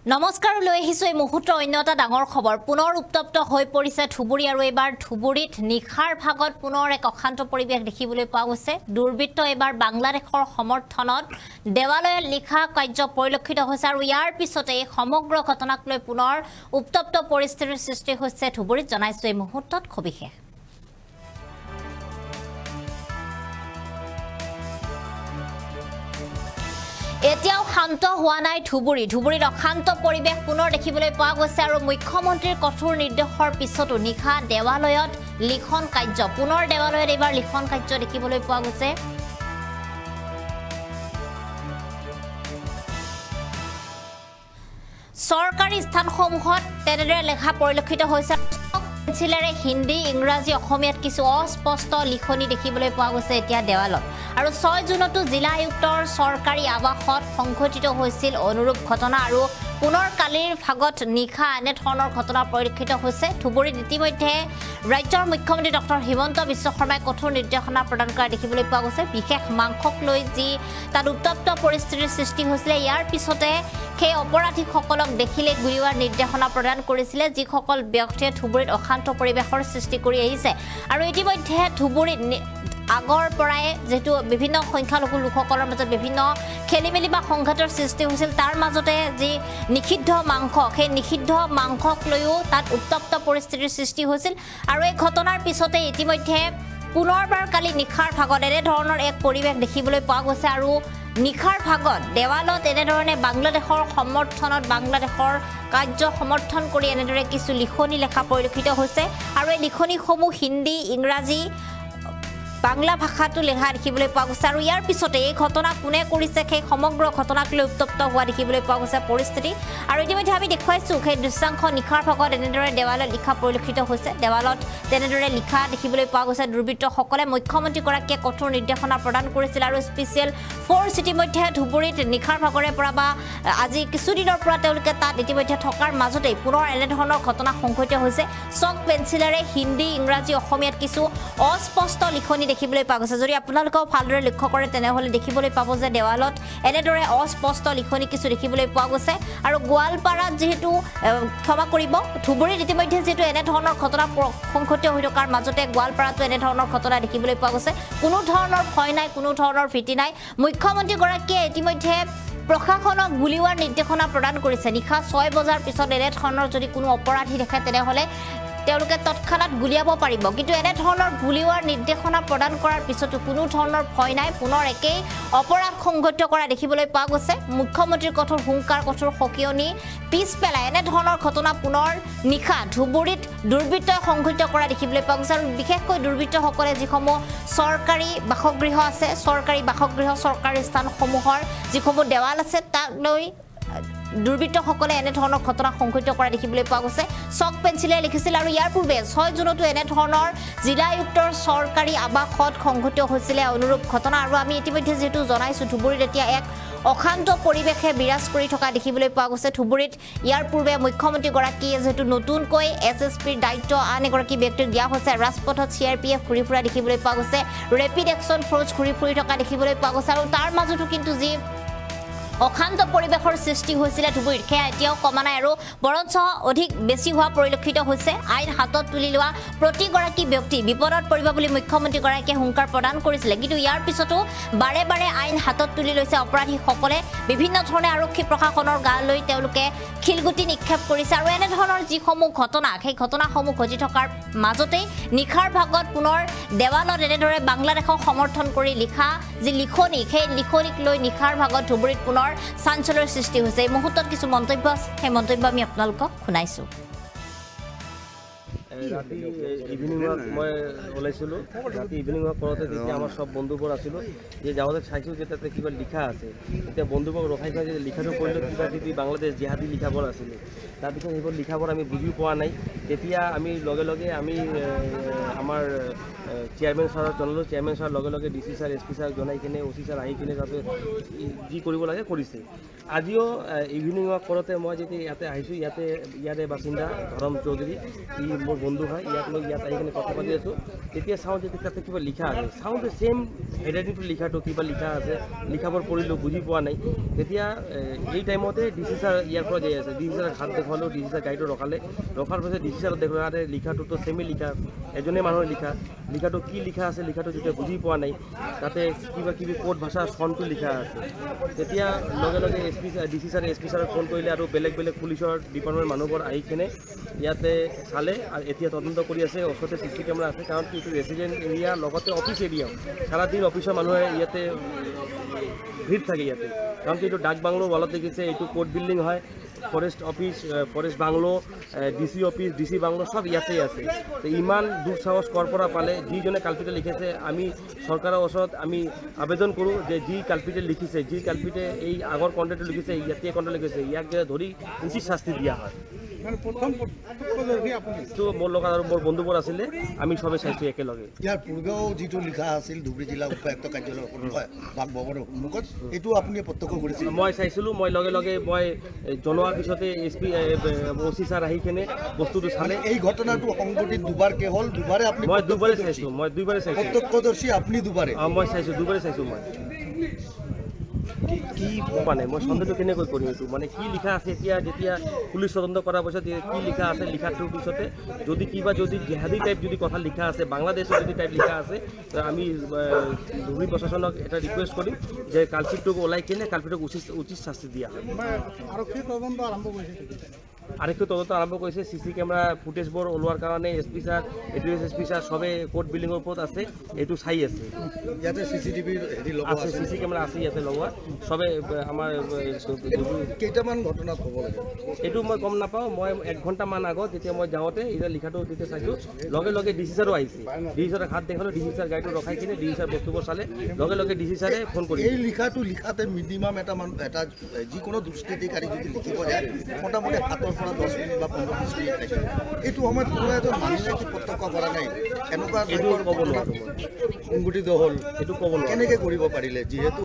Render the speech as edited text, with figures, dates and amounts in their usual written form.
নমস্কাৰ লৈ আহিছো এই মুহূৰ্তৰ অন্য এটা ডাঙৰ খবৰ পুনৰ উত্তপ্ত হৈ পৰিছে ধুবুৰী আৰু এবাৰ ধুবুৰীত নিখাৰ ভাগত পুনৰ এক অশান্ত পৰিৱেশ দেখিবলৈ পোৱা গৈছে দুৰ্বৃত্ত এবাৰ বাংলাদেশৰ সমৰ্থনত দেৱালয়ত লিখা কাৰ্য পৰিলক্ষিত হৈছে আৰু ইয়াৰ পিছতে সমগ্ৰ ঘটনাক লৈ পুনৰ উত্তপ্ত পৰিস্থিতিৰ সৃষ্টি হৈছে ধুবুৰীত জনাইছো এই মুহূৰ্তত খবিশেষ এতিয়াও শান্ত হোৱা নাই ধুবুৰীত অশান্ত পৰিৱেশ পুনৰ দেখিবলৈ পোৱা গৈছে আৰু মুখ্যমন্ত্ৰীৰ কঠোৰ নিৰ্দেশৰ পিছতো নিশা দেৱালয়ত লিখন কাৰ্য পুনৰ দেৱালয়ত এবাৰ লিখন কাৰ্য দেখিবলৈ পোৱা গৈছে চৰকাৰী স্থানসমূহত তেনেদৰে লেখা পৰিলক্ষিত হৈছে পেঞ্চিলেৰে হিন্দী ইংৰাজী অসমীয়াত কিছু অস্পষ্ট লিখনি দেখিবলৈ পোৱা গৈছে এতিয়া দেৱালত আৰু 6 জুনতো জিলা আয়ুক্তৰ চৰকাৰী আৱাসত সংঘটিত হৈছিল অনুৰূপ ঘটনা আৰু পুনৰ কালিৰ ভাগত নিখা এনে ধৰণৰ ঘটনা পৰিলক্ষিত হৈছে ধুবুৰীত ইতিমধ্যে ৰাজ্যৰ মুখ্যমন্ত্ৰী ডক্টৰ হিমন্ত বিশ্ব শৰ্মাই কঠোৰ নিৰ্দেশনা প্ৰদান কৰা দেখিবলৈ পোৱা গৈছে বিশেষ মাংসক লৈ যি তাত উত্তপ্ত পৰিস্থিতিৰ সৃষ্টি হৈছিলে ইয়াৰ পিছতে সেই অপৰাধীসকলক দেখিলে গুলিওৱাৰ নিৰ্দেশনা প্ৰদান কৰিছিলে যিসকল ব্যক্তিয়ে ধুবুৰীত অশান্ত পৰিৱেশৰ সৃষ্টি কৰি আহিছে আৰু ইতিমধ্যে ধুবুৰীত আগৰ পৰাই যেটো বিভিন্ন সংখ্যালঘু লোকসকলৰ মাজত বিভিন্ন খেলিমেলি বা সংঘাতৰ সৃষ্টি হৈছিল তাৰ মাজতে যি নিষিদ্ধ মাংস সেই নিষিদ্ধ মাংসক লৈও তাত উত্তপ্ত পৰিস্থিতিৰ সৃষ্টি হৈছিল আৰু এই ঘটনাৰ পিছতে ইতিমধ্যে পুনৰবাৰ কালি নিখাৰ ভাগত এনে ধৰণৰ এক পৰিৱেশ দেখিবলৈ পোৱা গৈছে আৰু নিখাৰ ভাগত দেৱালত এনে ধৰণে বাংলাদেশৰ সমৰ্থনত বাংলাদেশৰ কাৰ্য সমৰ্থন কৰি এনেদৰে কিছু লিখনি লেখা পৰিলক্ষিত হৈছে আৰু এই লিখনিসমূহ হিন্দী ইংৰাজী বাংলা ভাষাটো লেখা দেখিবলৈ পোৱা গৈছে আৰু ইয়াৰ পিছতে এই ঘটনা কোনে কৰিছে সেই সমগ্ৰ ঘটনাক লৈ উত্তপ্ত হোৱা দেখিবলৈ পোৱা গৈছে পৰিস্থিতি আৰু ইতিমধ্যে আমি দেখুৱাইছো সেই দৃশ্যাংশ নিখাৰ ভাগত এনেদৰে দেৱালত লিখা পৰিলক্ষিত হৈছে দেৱালত তেনেদৰে লিখা দেখিবলৈ পোৱা গৈছে দুৰ্বৃত্তসকলে মুখ্যমন্ত্ৰীগৰাকীয়ে কঠোৰ নিৰ্দেশনা প্ৰদান কৰিছিল আৰু স্পেচিয়েল ফ'ৰ্চ ইতিমধ্যে ধুবুৰীত নিখাৰ ভাগৰে পৰা বা আজি কিছুদিনৰ পৰা তেওঁলোকে তাত ইতিমধ্যে থকাৰ মাজতেই পুনৰ এনেধৰণৰ ঘটনা সংঘটিত হৈছে চক পেঞ্চিলেৰে হিন্দী ইংৰাজী অসমীয়াত কিছু অস্পষ্ট লিখনি দেখিবলৈ পোৱা গৈছে যদি আপোনালোকেও ভালদৰে লক্ষ্য কৰে তেনেহলে দেখিবলৈ পাব যে দেৱালত এনেদৰে অস্পষ্ট লিখনি কিছু দেখিবলৈ পোৱা গৈছে আৰু গোৱালপাৰাত যেহেতু ক্ষমা কৰিব ধুবুৰীত ইতিমধ্যে যেহেতু এনে ধৰণৰ ঘটনা সংঘটিত হৈ থকাৰ মাজতে গোৱালপাৰাতো এনে ধৰণৰ ঘটনা দেখিবলৈ পোৱা গৈছে কোনো ধৰণৰ ভয় নাই কোনো ধৰণৰ ভীতি নাই মুখ্যমন্ত্ৰীগৰাকীয়ে ইতিমধ্যে প্ৰশাসনক গুলিওৱাৰ নিৰ্দেশনা প্ৰদান কৰিছে নিশা 6 বজাৰ পিছত এনে ধৰণৰ যদি কোনো অপৰাধী দেখে তেনেহলে তেওঁলোকে তৎক্ষণাত গুলিয়াব পাৰিব কিন্তু এনে ধৰণৰ গুলিওৱাৰ নিৰ্দেশনা প্ৰদান কৰাৰ পিছতো কোনো ধৰণৰ ভয় নাই পুনৰ একেই অপৰাধ সংঘটিত কৰা দেখিবলৈ পোৱা গৈছে মুখ্যমন্ত্ৰীৰ কঠোৰ হুংকাৰ কঠোৰ সকিয়নি পিছ পেলাই এনে ধৰণৰ ঘটনা পুনৰ নিশা ধুবুৰীত দুৰ্বৃত্তই সংঘটিত কৰা দেখিবলৈ পোৱা গৈছে আৰু বিশেষকৈ দুৰ্বৃত্তসকলে যিসমূহ চৰকাৰী বাসগৃহ আছে চৰকাৰী স্থানসমূহৰ যিসমূহ দেৱাল আছে তাক লৈ দুৰ্বৃত্তসকলে এনে ধৰণৰ ঘটনা সংঘটিত কৰা দেখিবলৈ পোৱা গৈছে চক পেঞ্চিলে লিখিছিল আৰু ইয়াৰ পূৰ্বে 6 জুনতো এনে ধৰণৰ জিলা আয়ুক্তৰ চৰকাৰী আৱাসত সংঘটিত হৈছিল অনুৰূপ ঘটনা আৰু আমি ইতিমধ্যে যেটো জনাইছো ধুবুৰীত এতিয়া এক অশান্ত পৰিৱেশে বিৰাজ কৰি থকা দেখিবলৈ পোৱা গৈছে ধুবুৰীত ইয়াৰ পূৰ্বে মুখ্যমন্ত্ৰীগৰাকীয়ে যেটো নতুনকৈ এছএছপিৰ দায়িত্ব আন এগৰাকী ব্যক্তিক দিয়া হৈছে ৰাজপথত চিআৰপিএফ ঘূৰি ফুৰা দেখিবলৈ পোৱা গৈছে ৰেপিড একচন ফ'ৰ্চ ঘূৰি ফুৰি থকা দেখিবলৈ পোৱা গৈছে আৰু তাৰ মাজতো কিন্তু যি অশান্ত পৰিৱেশৰ সৃষ্টি হৈছিল ধুবুৰীত সেয়া এতিয়াও কমা নাই আৰু বৰঞ্চ অধিক বেছি হোৱা পৰিলক্ষিত হৈছে আইন হাতত তুলি লোৱা প্ৰতিগৰাকী ব্যক্তি বিপদত পৰিব বুলি মুখ্যমন্ত্ৰীগৰাকীয়ে হুংকাৰ প্ৰদান কৰিছিল কিন্তু ইয়াৰ পিছতো বাৰে বাৰে আইন হাতত তুলি লৈছে অপৰাধীসকলে বিভিন্ন ধৰণে আৰক্ষী প্ৰশাসনৰ গালৈ তেওঁলোকে খিলগুটি নিক্ষেপ কৰিছে আৰু এনে ধৰণৰ যিসমূহ ঘটনা সেই ঘটনাসমূহ ঘটি থকাৰ মাজতেই নিখাৰ ভাগত পুনৰ দেৱালত এনেদৰে বাংলাদেশক সমৰ্থন কৰি লিখা যি লিখনি সেই লিখনিক লৈ নিখাৰ ভাগত ধুবুৰীত পুনৰ চাঞ্চলৰ সৃষ্টি হৈছে এই মুহূৰ্তত কিছু মন্তব্য সেই মন্তব্য আমি আপোনালোকক শুনাইছো ৰাতি ইভিনিং ৱাক মই ওলাইছিলোঁ ৰাতি ইভিনিং ৱাক কৰোঁতে যেতিয়া আমাৰ সব বন্ধুবোৰ আছিলোঁ যে যাওঁতে চাইছোঁ যে তাতে কিবা লিখা আছে এতিয়া বন্ধুবোৰক ৰখাই থোৱা যে লিখাটো কৰিলোঁ কিবা কিবি বাংলাদেশ জিহাদী লিখাবোৰ আছিলে তাৰপিছত সেইবোৰ লিখাবোৰ আমি বুজি পোৱা নাই তেতিয়া আমি লগে লগে আমি আমাৰ চেয়াৰমেন ছাৰক জনালোঁ। চেয়াৰমেন ছাৰ লগে লগে DC ছাৰ SP ছাৰক জনাই কিনে OC ছাৰ আহি কিনে তাতে যি কৰিব লাগে কৰিছে। আজিও ইভিনিং ৱাক কৰোঁতে মই যেতিয়া ইয়াতে আহিছোঁ, ইয়াৰে বাসিন্দা ধৰম চৌধুৰী, ই মোৰ বন্ধু হয়, ইয়াত আহি কিনে কথা পাতি আছোঁ। তেতিয়া চাওঁ যে তাতে কিবা লিখা আছে, চাওঁ যে ছেইম হেডৰাইটিংটো লিখাটো কিবা লিখা আছে, লিখাবোৰ পঢ়িলোঁ, বুজি পোৱা নাই। তেতিয়া এই টাইমতে DC ছাৰ ইয়াৰ পৰা যাই আছে, DC ছাৰক হাত দেখুৱালোঁ, DC ছাৰ গাড়ীটো ৰখাৰ পিছত DC ছাৰক দেখুৱালে লিখাটোতো ছেমেই লিখা, এজনে মানুহৰ লিখাটো কি লিখা আছে, লিখাটো যেতিয়া বুজি পোৱা নাই, তাতে কিবা কিবি কোড ভাষা ফন্টটো লিখা আছে। তেতিয়া লগে লগে DC ছাৰে SP ছাৰক ফোন কৰিলে আৰু বেলেগ পুলিচৰ ডিপাৰ্টমেণ্টৰ মানুহবোৰ আহি কিনে ইয়াতে চালে আৰু এতিয়া তদন্ত কৰি আছে। ওচৰতে CC কেমেৰা আছে, কাৰণ এইটো ৰেচিডেণ্ট এৰিয়া লগতে অফিচ এৰিয়াও, সাৰাদিন অফিচৰ মানুহে ইয়াতে ভিৰ থাকে ইয়াতে, কাৰণ এইটো ডাক বাংলো ৱালত দেখিছে, এইটো কোৰ্ট বিল্ডিং হয়, forest office, forest bungalow, DC office, DC bungalow সব ইয়াতেই আছে। তো ইমান দুঃসাহস কৰ পৰা পালে? যিজনে কালপিটে লিখিছে, আমি চৰকাৰৰ ওচৰত আমি আবেদন কৰোঁ যে যি কালপিটে লিখিছে, যি কালপিটে এই আগৰ কণ্টেক্টটো লিখিছে, ইয়াতে কণ্টেক্ট লিখিছে, ইয়াক ধৰি উচিত শাস্তি দিয়া হয়। মোৰ লগত আৰু মোৰ বন্ধুবোৰ আছিলে, আমি সবে চাইছোঁ একেলগে। ইয়াৰ পূৰ্বেও যিটো লিখা আছিল ধুবুৰী জিলা উপায়ুক্ত কাৰ্যালয়ৰ ভৱনৰ সন্মুখত, এইটো আপুনি প্ৰত্যক্ষ কৰিছিল? মই চাইছিলোঁ, মই লগে লগে মই জনোৱাৰ পিছতে SP OC ছাৰ আহি কিনে বস্তুটো চালে। এই ঘটনাটো সংঘটিত দুবাৰকে হ'ল, দুবাৰে আপুনি? মই দুবাৰে চাইছোঁ। প্ৰত্যক্ষদৰ্শী আপুনি দুবাৰে? মই চাইছোঁ, দুবাৰে চাইছোঁ। মই কি মানে মই সন্দেহটো কেনেকৈ কৰিম? এইটো মানে কি লিখা আছে? যেতিয়া পুলিচ তদন্ত কৰাৰ পিছত কি লিখা আছে, লিখাটোৰ পিছতে যদি জেহাদী টাইপ যদি কথা লিখা আছে, বাংলাদেশৰ যদি টাইপ লিখা আছে, আমি ধুবুৰী প্ৰশাসনক এটা ৰিকুৱেষ্ট কৰিম যে কালপিটটোক ওলাই কিনে কালপিটক উচিত শাস্তি দিয়া হয়। আৰক্ষীয়ে তদন্ত আৰম্ভ কৰিছে। CC কেমেৰা ফুটেজবোৰ ওলোৱাৰ কাৰণে SP sir, ADS SP sir সবে কোৰ্ট বিল্ডিঙৰ ওপৰত আছে, এইটো চাই আছে। ইয়াতে CCTV আছে, CC কেমেৰা আছে ইয়াতে লগোৱা, সবে আমাৰ কেইটামান ঘটনাত হ'ব লাগে এইটো মই গম নাপাওঁ। মই 1 ঘণ্টামান আগত যেতিয়া মই যাওঁতে এতিয়া লিখাটো যেতিয়া চাইছোঁ, লগে লগে DC ছাৰো আহিছে। DC ছাৰক হাত দেখালোঁ, DC ছাৰ গাড়ীটো ৰখাই কিনে DC ছাৰ বস্তুবোৰ চালে, লগে লগে DC ছাৰে ফোন কৰি এই লিখাটো লিখাতে মিনিমাম এটা যিকোনো দুষ্কৃতিকাৰী যদি লিখিব যায়, মোটামুটি 7 পৰা 10 মিনিট বা 15-20 মিনিট লাগে। এইটো সময়ত কোনো এজন মানুহে কি প্ৰত্যক্ষ কৰা নাই? এনেকুৱা এইটো ক'ব নোৱাৰোঁ, সংঘটিত হ'ল, এইটো ক'ব নোৱাৰোঁ। কেনেকৈ কৰিব পাৰিলে? যিহেতু